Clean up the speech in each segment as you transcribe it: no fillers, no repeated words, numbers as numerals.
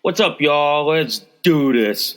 What's up, y'all? Let's do this.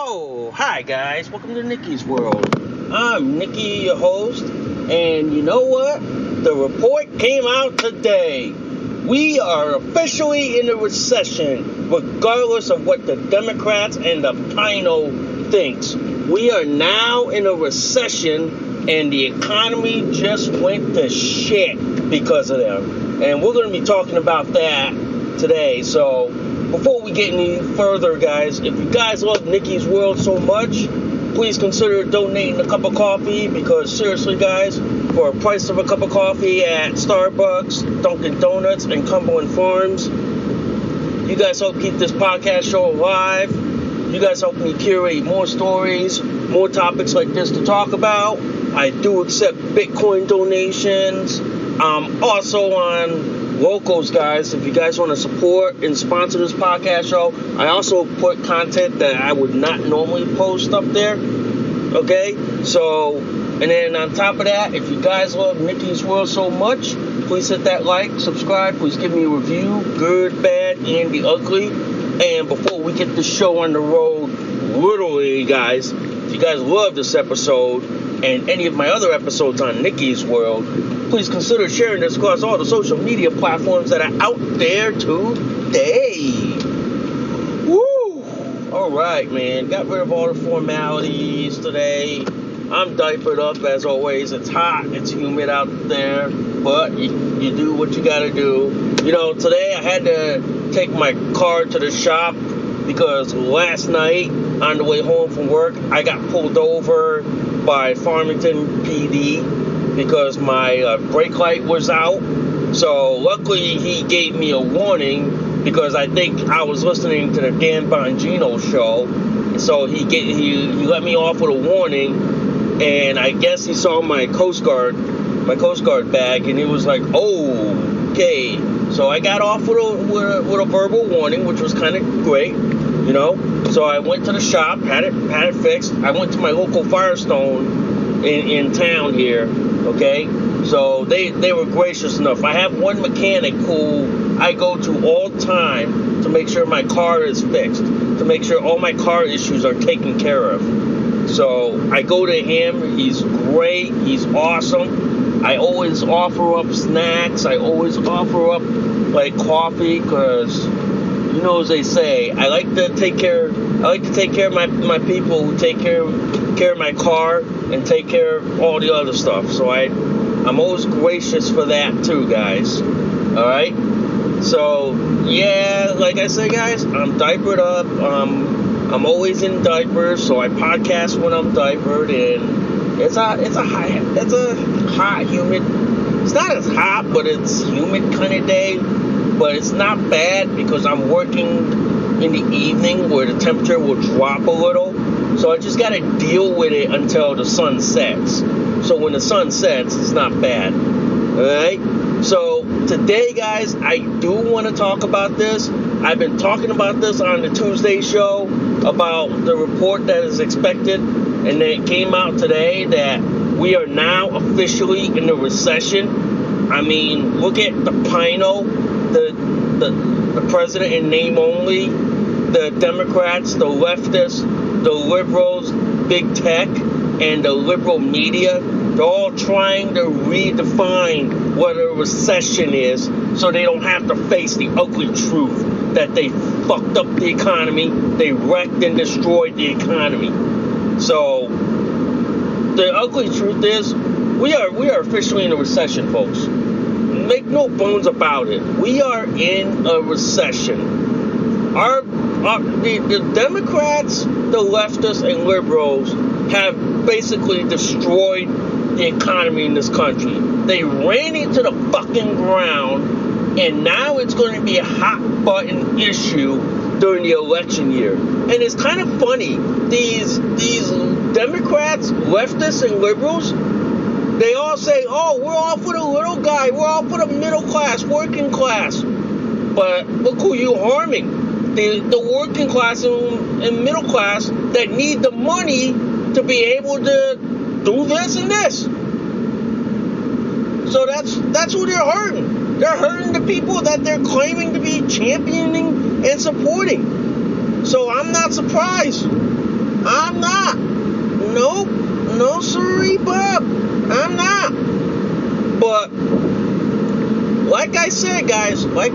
Oh, hi guys, welcome to Nicky's World. I'm Nicky, your host, and you know what? The report came out today. We are officially in a recession, regardless of what the Democrats and the PINO thinks. We are now in a recession, and the economy just went to shit because of them. And we're going to be talking about that today, so before we get any further, guys, if you guys love Nicky's World so much, please consider donating a cup of coffee, because seriously, guys, for a price of a cup of coffee at Starbucks, Dunkin' Donuts, and Cumberland Farms, you guys help keep this podcast show alive. You guys help me curate more stories, more topics like this to talk about. I do accept Bitcoin donations. I'm also on Locals, guys. If you guys want to support and sponsor this podcast show, I also put content that I would not normally post up there. Okay? So, and then on top of that, if you guys love Nicky's World so much, please hit that like, subscribe, please give me a review, good, bad, and the ugly. And before we get the show on the road, literally, guys, if you guys love this episode and any of my other episodes on Nicky's World, please consider sharing this across all the social media platforms that are out there today. Woo! All right, man. Got rid of all the formalities today. I'm diapered up, as always. It's hot. It's humid out there. But you do what you got to do. You know, today I had to take my car to the shop because last night on the way home from work, I got pulled over by Farmington PD because my brake light was out. So luckily he gave me a warning because I think I was listening to the Dan Bongino show. So he let me off with a warning, and I guess he saw my Coast Guard bag, and he was like, "Oh, okay." So I got off with a verbal warning, which was kind of great, you know. So I went to the shop, had it fixed. I went to my local Firestone in town here. Okay, so they were gracious enough. I have one mechanic who I go to all the time to make sure my car is fixed, to make sure all my car issues are taken care of. So I go to him. He's great. He's awesome. I always offer up snacks. I always offer up like coffee, because you know, as they say, I like to take care of my people who take care of my car and take care of all the other stuff. So I'm always gracious for that too, guys. All right. So yeah, like I said, guys, I'm diapered up. I'm always in diapers, so I podcast when I'm diapered, and it's a hot, humid. It's not as hot, but it's humid kind of day. But it's not bad because I'm working in the evening where the temperature will drop a little. So I just got to deal with it until the sun sets. So when the sun sets, it's not bad. All right? So today, guys, I do want to talk about this. I've been talking about this on the Tuesday show about the report that is expected, and it came out today that we are now officially in the recession. I mean, look at the PINO, the president in name only, the Democrats, the leftists, the liberals, big tech, and the liberal media. They're all trying to redefine what a recession is so they don't have to face the ugly truth that they fucked up the economy, they wrecked and destroyed the economy. So the ugly truth is we are officially in a recession, folks. Make no bones about it. We are in a recession. The Democrats, the leftists, and liberals have basically destroyed the economy in this country. They ran into the fucking ground, and now it's going to be a hot button issue during the election year. And it's kind of funny. These Democrats, leftists, and liberals, they all say, oh, we're all for the little guy, we're all for the middle class, working class. But look who you're harming. The working class and middle class that need the money to be able to do this and this. So that's who they're hurting. They're hurting the people that they're claiming to be championing and supporting. So I'm not surprised. I'm not. Nope. No siree, Bob. I'm not. But like I said, guys, we're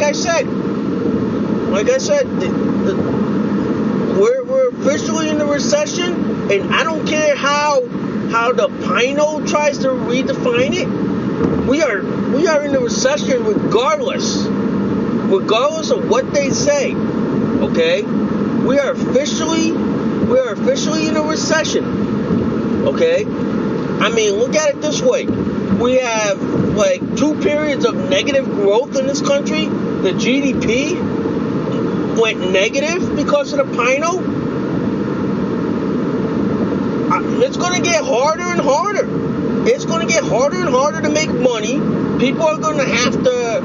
officially in the recession, and I don't care how the PINO tries to redefine it. We are in the recession regardless of what they say. Okay, we are officially in a recession. Okay, I mean, look at it this way: we have like 2 periods of negative growth in this country. The GDP went negative because of the PINO. It's going to get harder and harder. It's going to get harder and harder to make money. People are going to have to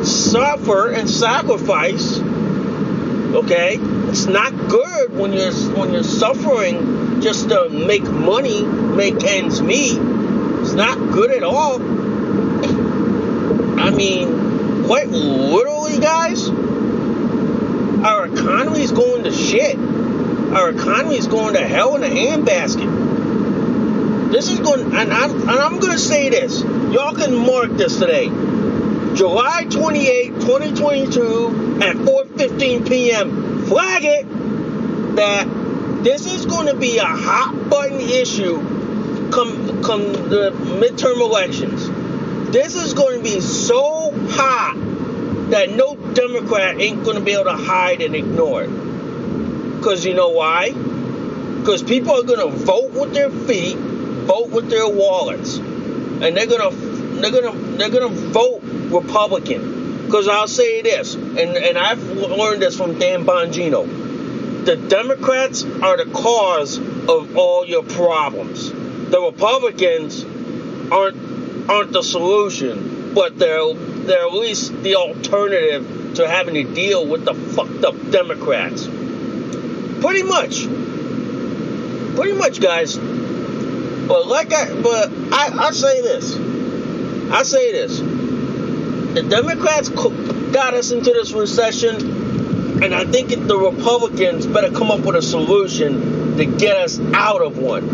suffer and sacrifice. Okay? It's not good when you're suffering just to make money, make ends meet. It's not good at all. I mean, quite literally, guys, our economy is going to shit. Our economy is going to hell in a handbasket. This is going, and I'm going to say this. Y'all can mark this today. July 28, 2022 at 4:15 p.m. Flag it that this is going to be a hot button issue come the midterm elections. This is going to be so hot that no Democrat ain't going to be able to hide and ignore it. Because you know why? Because people are going to vote with their feet, vote with their wallets, and they're going to vote Republican. Because I'll say this, and I've learned this from Dan Bongino: the Democrats are the cause of all your problems. The Republicans aren't the solution, but they're at least the alternative to having to deal with the fucked up Democrats. Pretty much, guys. But I say this. The Democrats got us into this recession, and I think the Republicans better come up with a solution to get us out of one.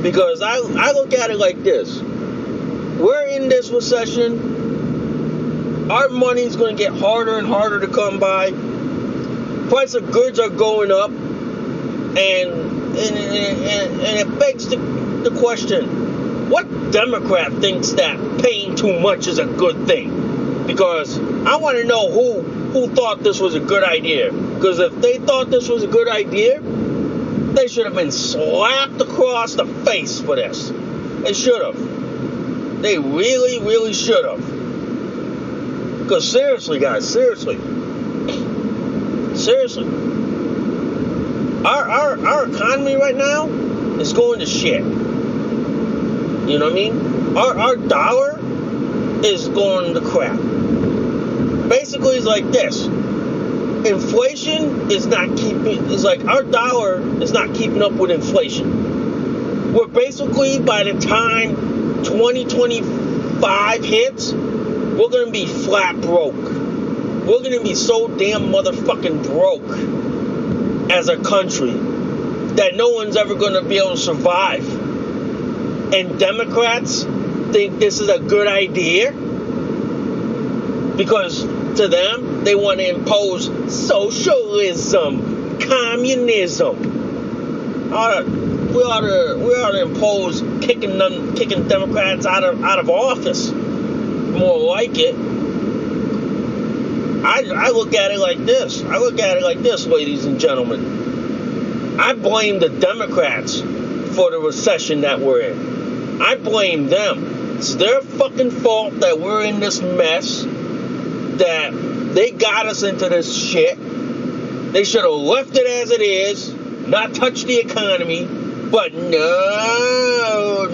Because I look at it like this. We're in this recession. Our money's going to get harder and harder to come by. Price of goods are going up, and it begs the question: what Democrat thinks that paying too much is a good thing? Because I want to know who thought this was a good idea. Because if they thought this was a good idea, they should have been slapped across the face for this. They should have. They really, really should have. Because seriously, guys, seriously, our economy right now is going to shit. You know what I mean? Our dollar is going to crap. Basically, it's like this. Inflation is not keeping, it's like our dollar is not keeping up with inflation. We're basically, by the time 2025 hits, we're going to be flat broke. We're going to be so damn motherfucking broke as a country that no one's ever going to be able to survive. And Democrats think this is a good idea because to them, they want to impose socialism, communism. We ought to impose kicking Democrats out of office. More like it. I look at it like this. Ladies and gentlemen. I blame the Democrats for the recession that we're in. I blame them. It's their fucking fault that we're in this mess, that they got us into this shit. They should have left it as it is, not touched the economy, but no.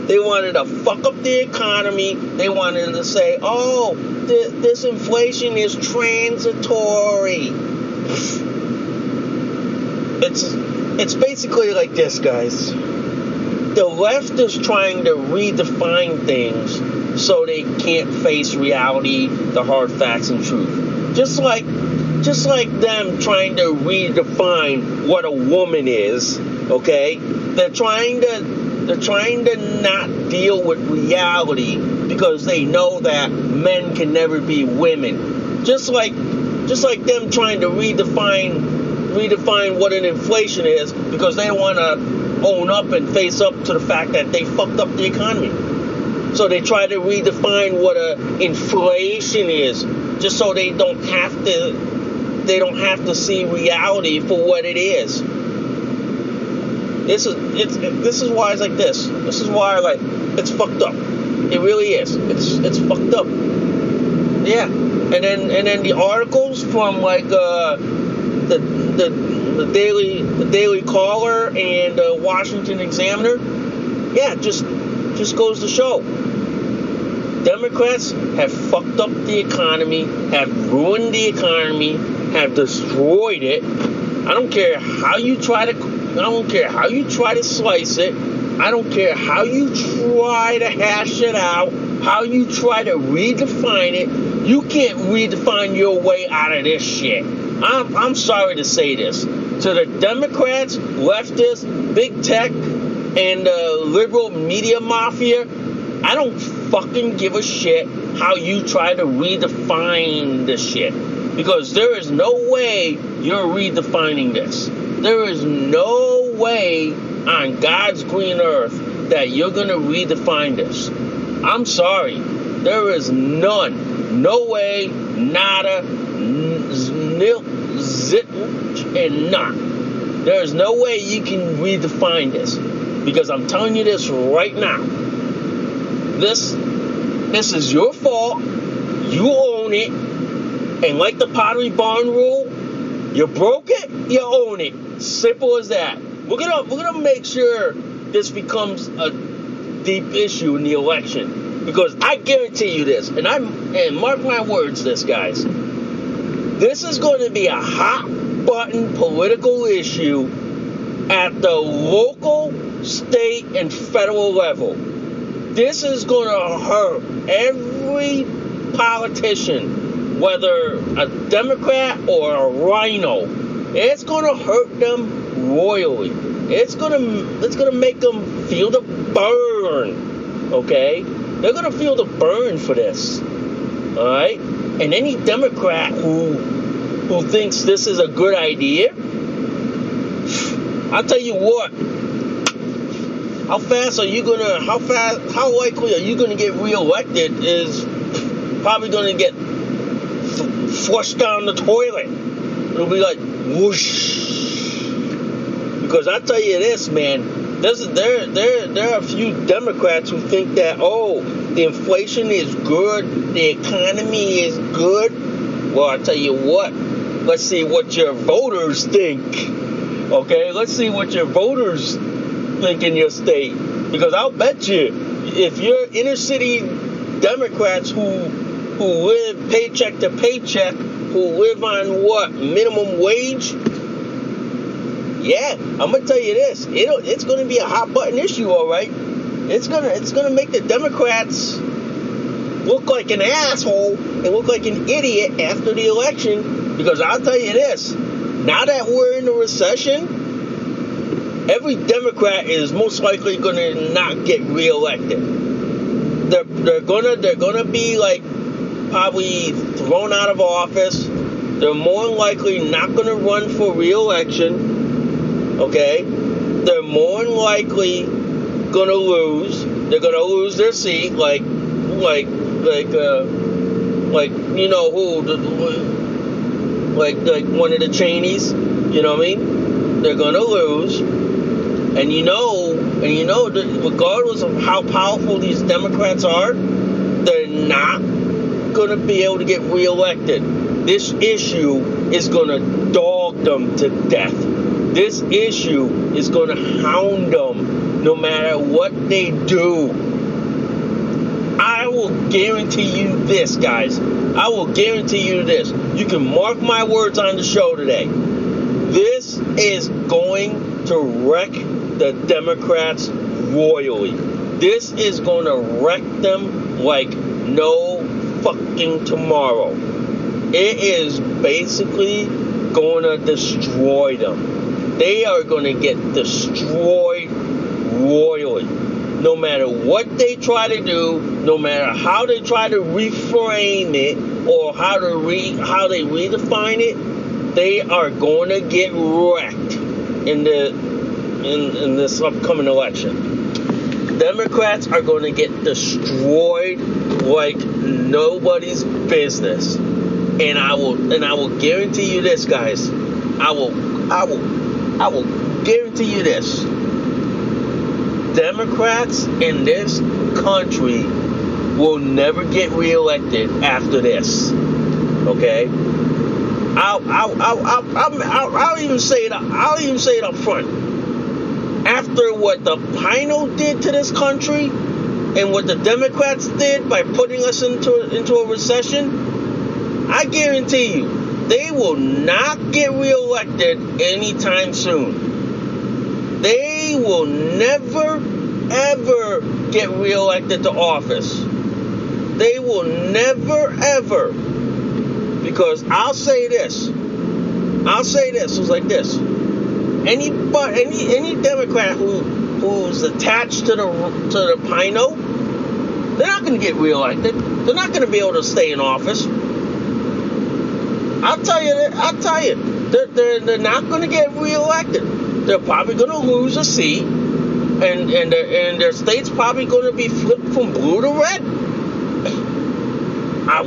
They wanted to fuck up the economy. They wanted to say, oh, this inflation is transitory. It's basically like this, guys. The left is trying to redefine things so they can't face reality, the hard facts and truth. Just like them trying to redefine what a woman is, okay? They're trying to not deal with reality because they know that men can never be women. Just like them trying to redefine what an inflation is because they want to own up and face up to the fact that they fucked up the economy. So they try to redefine what a inflation is, just so they don't have to see reality for what it is. This is why it's like this. This is why it's fucked up. It really is. It's fucked up. Yeah. And then the articles from the Daily Caller and the Washington Examiner, yeah, just goes to show. Democrats have fucked up the economy, have ruined the economy, have destroyed it. I don't care how you try to slice it. I don't care how you try to hash it out, how you try to redefine it. You can't redefine your way out of this shit. I'm sorry to say this. To the Democrats, leftists, big tech, and the liberal media mafia, I don't fucking give a shit how you try to redefine this shit. Because there is no way you're redefining this. There is no way on God's green earth that you're going to redefine this. I'm sorry. There is none. No way, nada, nil, zit, and not. There is no way you can redefine this. Because I'm telling you this right now. This is your fault. You own it. And like the Pottery Barn rule, you broke it, you own it. Simple as that. We're gonna make sure this becomes a deep issue in the election. Because I guarantee you this, and mark my words this, guys. This is going to be a hot button political issue at the local, state, and federal level. This is going to hurt every politician, whether a Democrat or a rhino. It's going to hurt them royally. It's going to make them feel the burn. Okay? They're going to feel the burn for this. All right? And any Democrat who thinks this is a good idea, I'll tell you what. How likely are you going to get reelected is probably going to get flushed down the toilet. It'll be like whoosh. Because I tell you this, man, there are a few Democrats who think that, the inflation is good, the economy is good. Well, I tell you what, let's see what your voters think. Okay, let's see what your voters think in your state. Because I'll bet you, if your inner city Democrats who live paycheck to paycheck, who live on what, minimum wage. Yeah, I'm gonna tell you this. It's gonna be a hot button issue, all right. It's gonna make the Democrats look like an asshole and look like an idiot after the election. Because I'll tell you this: now that we're in a recession, every Democrat is most likely gonna not get reelected. They're gonna be like probably thrown out of office. They're more than likely not gonna run for reelection. Okay, they're more than likely gonna lose. They're gonna lose their seat, like you know who, like one of the Cheneys. You know what I mean? They're gonna lose, and you know that regardless of how powerful these Democrats are, they're not gonna be able to get reelected. This issue is gonna dog them to death. This issue is going to hound them no matter what they do. I will guarantee you this, guys. I will guarantee you this. You can mark my words on the show today. This is going to wreck the Democrats royally. This is going to wreck them like no fucking tomorrow. It is basically going to destroy them. They are going to get destroyed royally. No matter what they try to do, no matter how they try to reframe it or how they redefine it, they are going to get wrecked in this upcoming election. Democrats are going to get destroyed like nobody's business. And I will guarantee you this, guys. I will guarantee you this. Democrats in this country will never get reelected after this. Okay? I'll even say it. I'll even say it up front. After what the PINO did to this country, and what the Democrats did by putting us into a recession, I guarantee you, they will not get reelected anytime soon. They will never, ever get reelected to office. They will never, ever. Because I'll say this. It's like this. Any Democrat who's attached to the PINO, they're not going to get reelected. They're not going to be able to stay in office. I'll tell you, they're not going to get reelected. They're probably going to lose a seat, and their state's probably going to be flipped from blue to red. I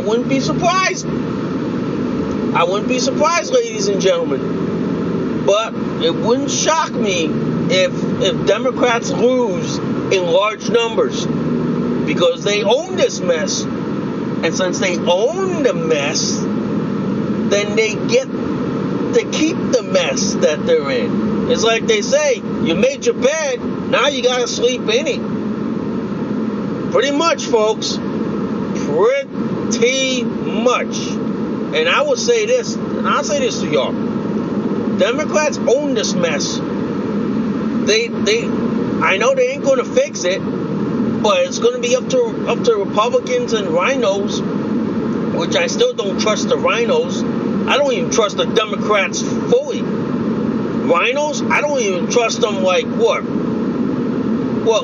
wouldn't be surprised. I wouldn't be surprised, ladies and gentlemen. But it wouldn't shock me if Democrats lose in large numbers, because they own this mess. And since they own the mess, then they get to keep the mess that they're in. It's like they say, you made your bed, now you gotta sleep in it. Pretty much, folks. Pretty much. And I will say this, and I'll say this to y'all. Democrats own this mess. I know they ain't gonna fix it, but it's going to be up to Republicans and rhinos, which I still don't trust the rhinos. I don't even trust the Democrats fully. Rhinos, I don't even trust them like what,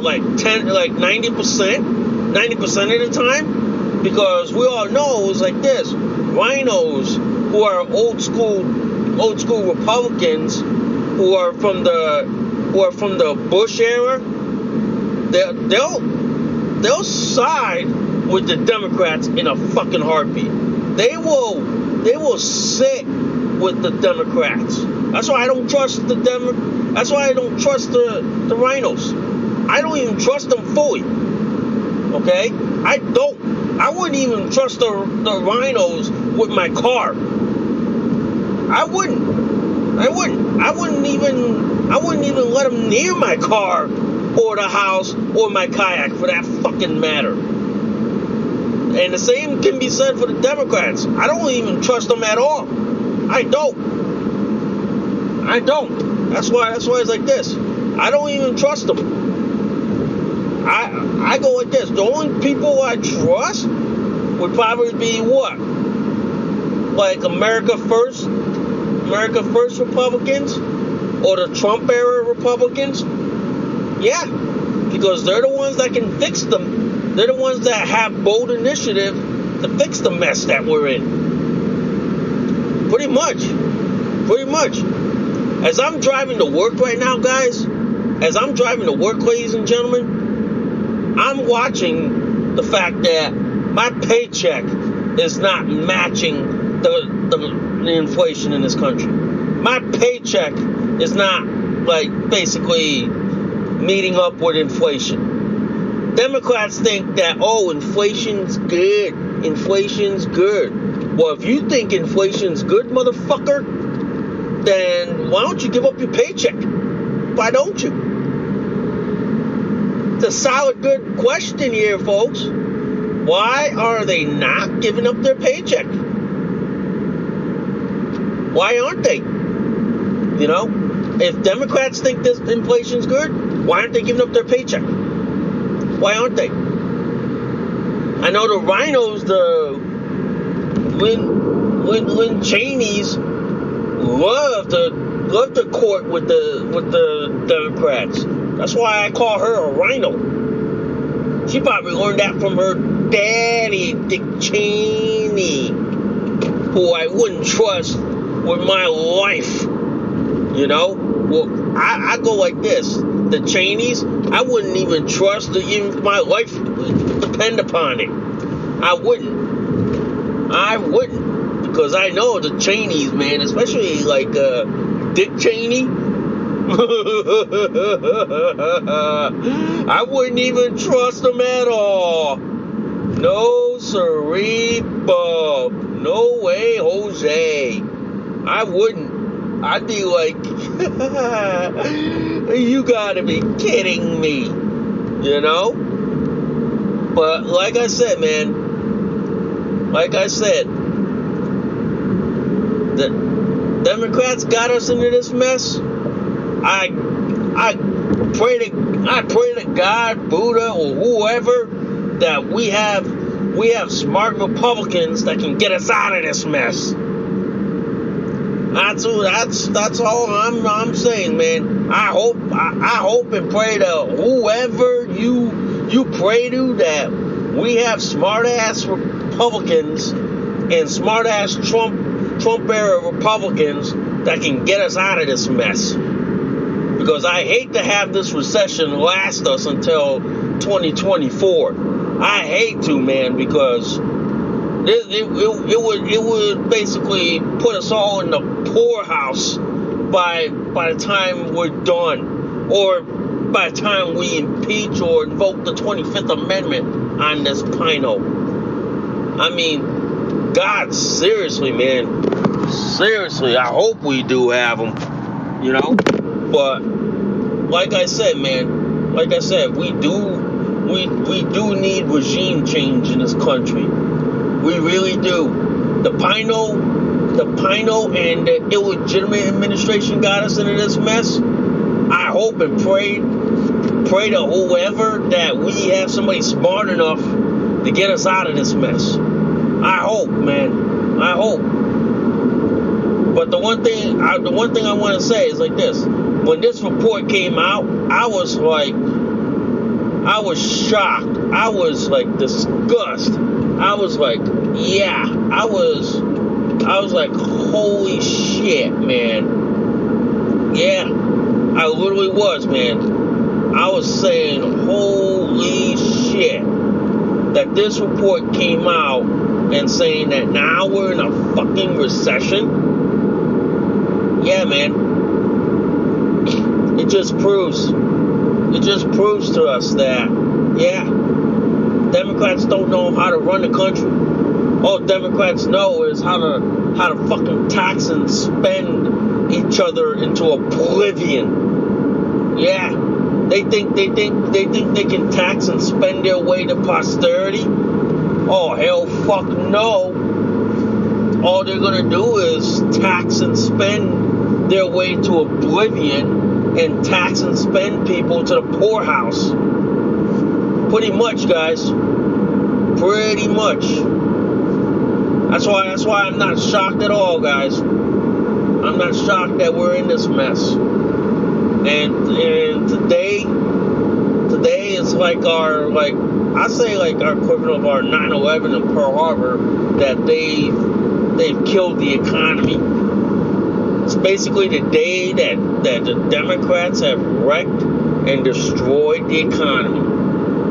like 90% of the time, because we all know it's like this. Rhinos, who are old school Republicans, who are from the Bush era, they'll side with the Democrats in a fucking heartbeat. They will sit with the Democrats. That's why I don't trust That's why I don't trust the rhinos. I don't even trust them fully. Okay? I don't. I wouldn't even trust the rhinos with my car. I wouldn't even let them near my car or the house or my kayak, for that fucking matter. And the same can be said for the Democrats. I don't even trust them at all. I don't. That's why it's like this. I don't even trust them. I go like this. The only people I trust would probably be what? Like America First Republicans or the Trump era Republicans. Yeah, because they're the ones that can fix them. They're the ones that have bold initiative to fix the mess that we're in. Pretty much. As I'm driving to work right now, guys, ladies and gentlemen, I'm watching the fact that my paycheck is not matching the inflation in this country. My paycheck is not, like, basically meeting up with inflation. Democrats think that, oh, inflation's good. Well, if you think inflation's good, motherfucker, then why don't you give up your paycheck? Why don't you? It's a solid, good question here, folks. Why are they not giving up their paycheck? Why aren't they? You know, if Democrats think this inflation's good, why aren't they giving up their paycheck? Why aren't they? I know the rhinos, the Lynn Cheneys, love to court with the Democrats. That's why I call her a rhino. She probably learned that from her daddy, Dick Cheney, who I wouldn't trust with my life. You know? Well, I go like this. The Cheneys, I wouldn't even trust if my life depend upon it. I wouldn't. Because I know the Cheneys, man, especially like Dick Cheney. I wouldn't even trust them at all. No siree, bub. No way, Jose. I wouldn't. I'd be like, you gotta be kidding me. You know? But like I said, man. The Democrats got us into this mess. I pray to God, Buddha, or whoever, that we have smart Republicans that can get us out of this mess. That's all I'm saying, man. I hope and pray to whoever you pray to, that we have smart ass Republicans and smart ass Trump era Republicans that can get us out of this mess. Because I hate to have this recession last us until 2024. I hate to, man, because it would basically put us all in the poorhouse by the time we're done, or by the time we impeach or invoke the 25th Amendment on this PINO. I mean, God, seriously, man. Seriously, I hope we do have them, you know? But, like I said, man, we do need regime change in this country. We really do. The PINO and the illegitimate administration got us into this mess. I hope and pray to whoever that we have somebody smart enough to get us out of this mess. I hope, man. I hope. But the one thing I want to say is like this. When this report came out, I was shocked. I was like disgusted. I was like, yeah. I was like, holy shit, man. Yeah, I literally was, man. I was saying, holy shit, that this report came out and saying that now we're in a fucking recession. Yeah, man. It just proves to us that, yeah, Democrats don't know how to run the country. All Democrats know is how to fucking tax and spend each other into oblivion. Yeah, they think they can tax and spend their way to posterity. Oh, hell fuck no. All they're gonna do is tax and spend their way to oblivion and tax and spend people to the poorhouse. Pretty much, guys. Pretty much. That's why I'm not shocked at all, guys. I'm not shocked that we're in this mess. And today is like our equivalent of our 9/11 in Pearl Harbor, that they've killed the economy. It's basically the day that the Democrats have wrecked and destroyed the economy.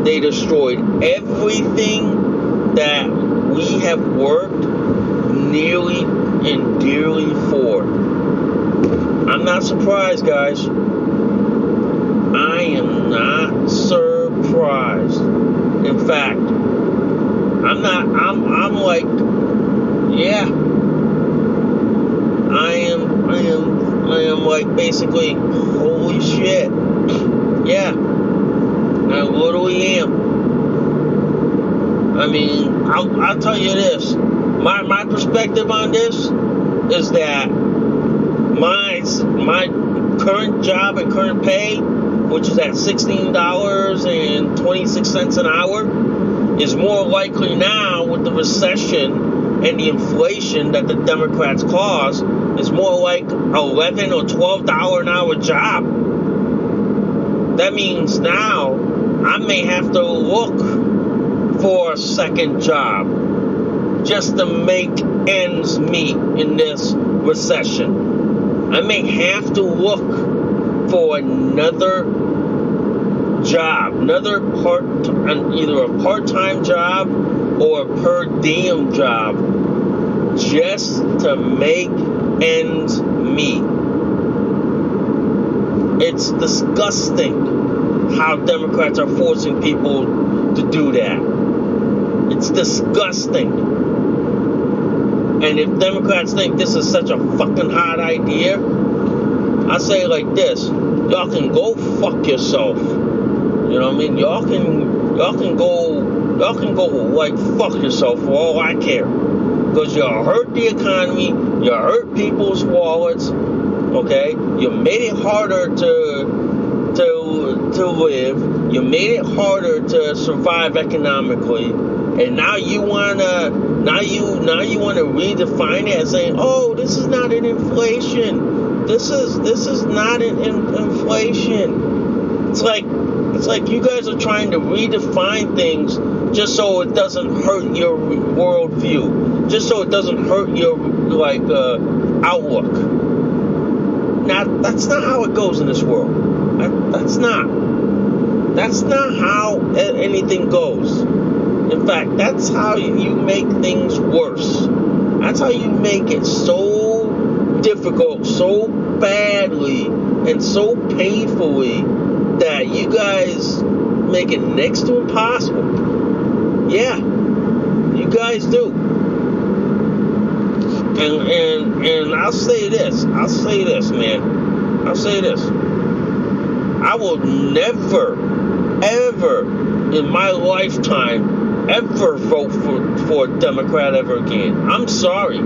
They destroyed everything that we have worked nearly and dearly for. I'm not surprised, guys. I am not surprised. In fact, I'm like, yeah. I am like basically, holy shit. Yeah. I literally am. I mean, I'll tell you this. My perspective on this is that my current job and current pay, which is at $16.26 an hour, is more likely now with the recession and the inflation that the Democrats caused, is more like $11 or $12 an hour job. That means now I may have to look for a second job just to make ends meet in this recession. I may have to look for another job, either a part-time job or a per diem job, just to make ends meet. It's disgusting how Democrats are forcing people to do that. It's disgusting. And if Democrats think this is such a fucking hot idea, I say it like this: y'all can go fuck yourself. You know what I mean? Y'all can go like fuck yourself for all I care. Because you hurt the economy, you hurt people's wallets, okay? You made it harder to live, you made it harder to survive economically, and now you wanna redefine it as saying, oh, this is not an inflation. This is not an inflation. It's like you guys are trying to redefine things just so it doesn't hurt your worldview, just so it doesn't hurt your outlook. Now that's not how it goes in this world. That's not how anything goes. In fact, that's how you make things worse. That's how you make it so difficult, so badly, and so painfully that you guys make it next to impossible. Yeah, you guys do. And I'll say this, man. I will never, ever in my lifetime ever vote for a Democrat ever again. I'm sorry.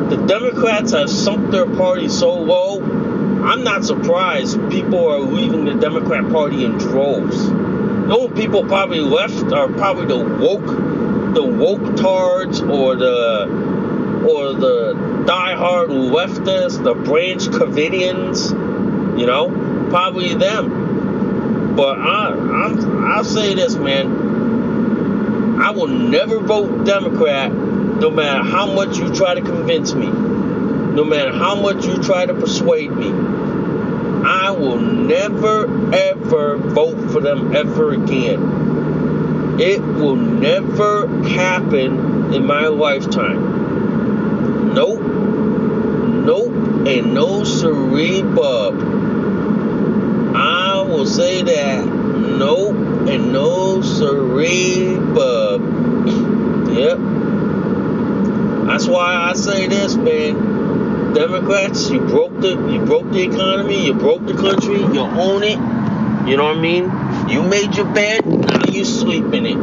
The Democrats have sunk their party so low, I'm not surprised people are leaving the Democrat Party in droves. The only people probably left are probably the woke tards or the diehard leftists, the Branch Covidians, probably them. But I'll say this, man. I will never vote Democrat no matter how much you try to convince me. No matter how much you try to persuade me. I will never, ever vote for them ever again. It will never happen in my lifetime. Nope, and no siree bub. I will say that. Nope, and no siree bub. Yep. That's why I say this, man. Democrats, you broke the economy, you broke the country, you own it. You know what I mean? You made your bed, now you sleep in it.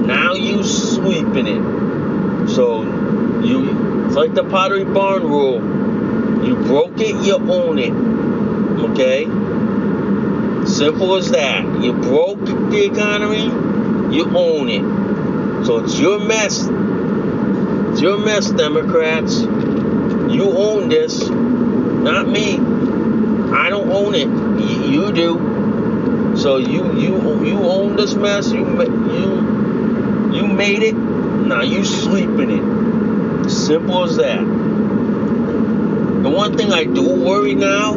now you sleeping it. So it's like the Pottery Barn rule. You broke it, you own it. Okay? Simple as that. You broke the economy, you own it. So it's your mess. It's your mess, Democrats. You own this, not me. I don't own it. You do. So you own this mess. You made it. Now you sleep in it. Simple as that. The one thing I do worry now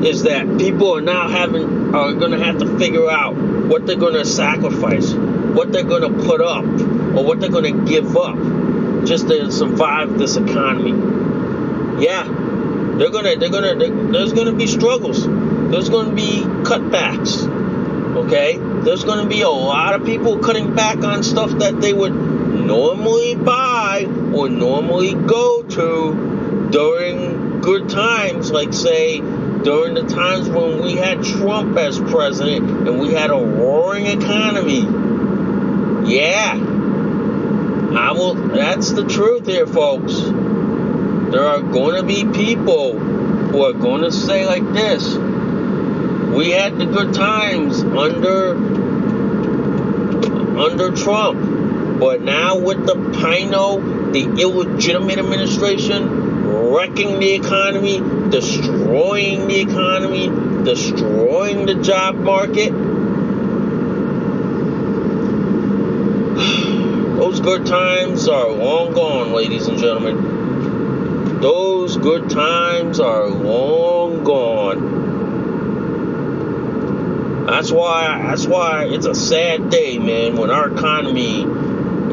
is that people are going to have to figure out what they're going to sacrifice, what they're going to put up, or what they're going to give up just to survive this economy. Yeah, there's going to be struggles. There's going to be cutbacks. Okay? There's going to be a lot of people cutting back on stuff that they would normally buy or normally go to during good times, like say during the times when we had Trump as president and we had a roaring economy. Yeah. That's the truth here, folks. There are going to be people who are going to say like this: we had the good times under Trump, but now with the PINO, the illegitimate administration, wrecking the economy, destroying the economy, destroying the job market. Those good times are long gone, ladies and gentlemen. Those good times are long gone. That's why it's a sad day, man, when our economy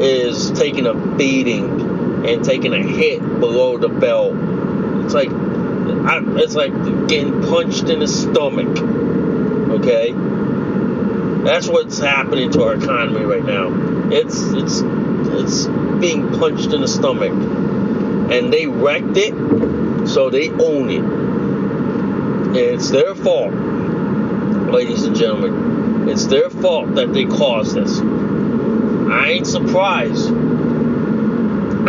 is taking a beating and taking a hit below the belt. It's like getting punched in the stomach. Okay? That's what's happening to our economy right now. It's being punched in the stomach. And they wrecked it, so they own it. And it's their fault, ladies and gentlemen. It's their fault that they caused this. I ain't surprised.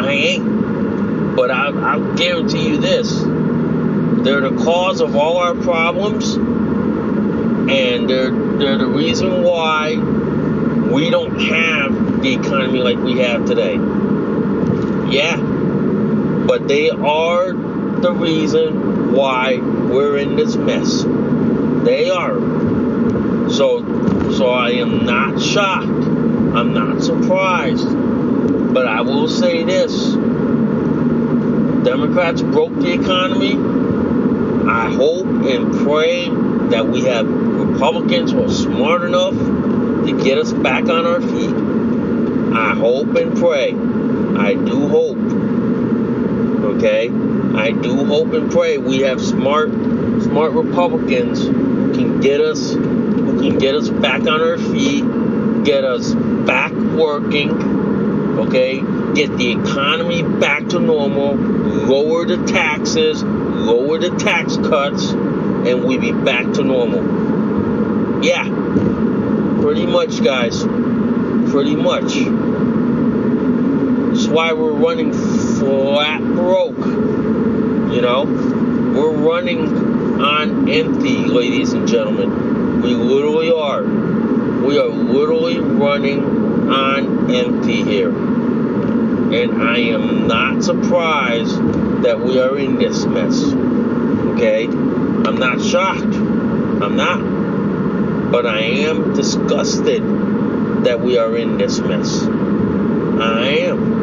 I ain't. But I'll guarantee you this. They're the cause of all our problems. And they're the reason why we don't have the economy like we have today. Yeah. But they are the reason why we're in this mess. They are. So I am not shocked. I'm not surprised. But I will say this. Democrats broke the economy. I hope and pray that we have Republicans who are smart enough to get us back on our feet. I hope and pray. I do hope. Okay? I do hope and pray we have smart Republicans who can get us back on our feet, get us back working, okay? Get the economy back to normal, lower the taxes, lower the tax cuts, and we be back to normal. Yeah. Pretty much, guys. Pretty much. That's why we're running flat broke. You know? We're running on empty, ladies and gentlemen. We literally are. We are literally running on empty here. And I am not surprised that we are in this mess. Okay? I'm not shocked. I'm not. But I am disgusted that we are in this mess. I am.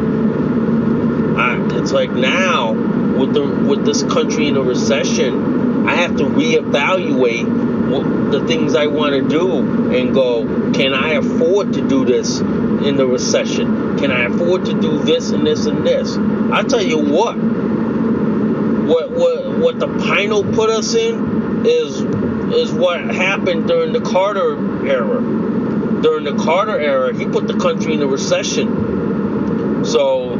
It's like now, with this country in a recession, I have to reevaluate the things I want to do and go, can I afford to do this in the recession? Can I afford to do this and this and this? I'll tell you what the PINO put us in is what happened during the Carter era. During the Carter era, he put the country in a recession. So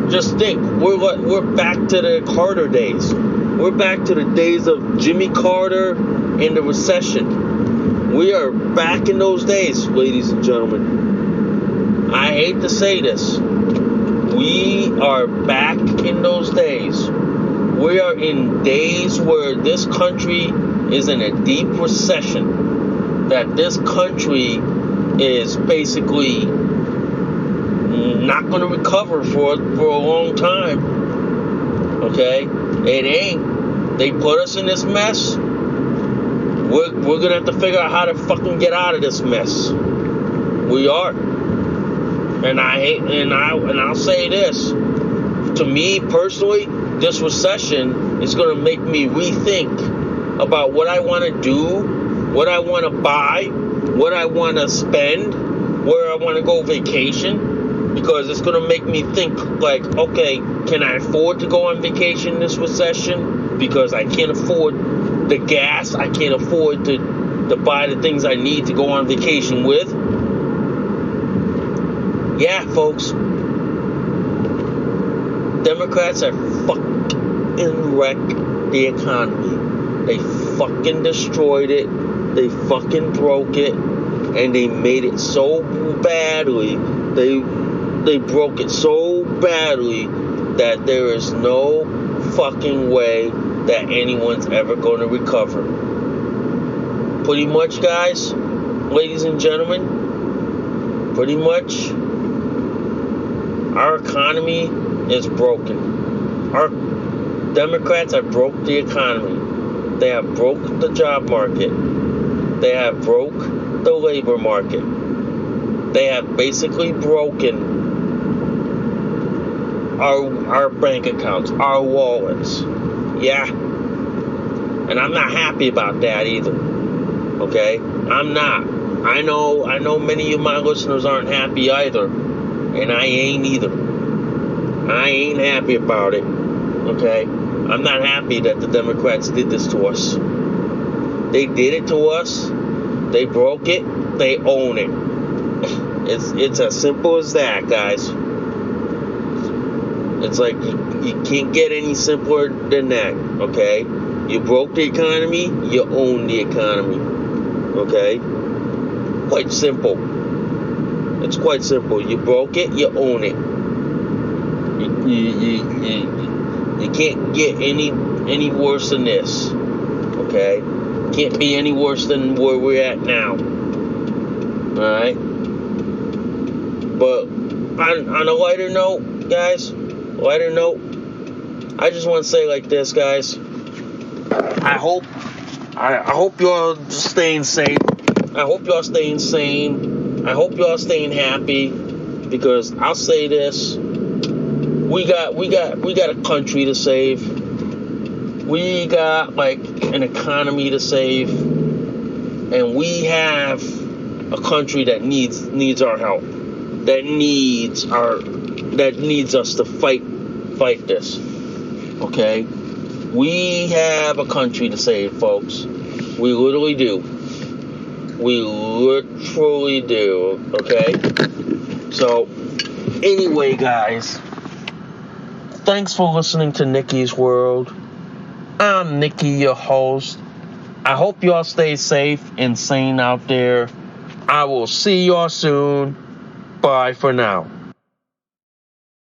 just think, we're back to the Carter days. We're back to the days of Jimmy Carter and the recession. We are back in those days, ladies and gentlemen. I hate to say this. We are back in those days. We are in days where this country is in a deep recession. That this country is basically not going to recover for a long time. Okay? It ain't. They put us in this mess. We're going to have to figure out how to fucking get out of this mess. We are. And I'll say this. To me personally, this recession is going to make me rethink about what I want to do, what I want to buy, what I want to spend, where I want to go vacation. Because it's going to make me think like, okay, can I afford to go on vacation this recession? Because I can't afford the gas. I can't afford to buy the things I need to go on vacation with. Yeah, folks. Democrats have fucking wrecked the economy. They fucking destroyed it. They fucking broke it. And they made it so badly. They broke it so badly that there is no fucking way that anyone's ever going to recover. Pretty much, guys, ladies and gentlemen, pretty much, our economy is broken. Our Democrats have broke the economy. They have broke the job market. They have broke the labor market. They have basically broken our bank accounts, our wallets. Yeah. And I'm not happy about that either. Okay? I'm not. I know many of my listeners aren't happy either. And I ain't either. I ain't happy about it. Okay? I'm not happy that the Democrats did this to us. They did it to us. They broke it. They own it. It's as simple as that, guys. It's like you can't get any simpler than that, okay? You broke the economy, you own the economy, okay? Quite simple. It's quite simple. You broke it, you own it. You can't get any worse than this, okay? Can't be any worse than where we're at now, all right? But on a lighter note, guys, I just want to say like this, guys. I hope y'all staying safe. I hope y'all staying sane. I hope y'all staying happy. Because I'll say this: we got a country to save. We got like an economy to save, and we have a country that needs our help. That needs us to fight this. Okay? We have a country to save, folks. We literally do. We literally do. Okay? So, anyway, guys, thanks for listening to Nicky's World. I'm Nicky, your host. I hope y'all stay safe and sane out there. I will see y'all soon. Bye for now.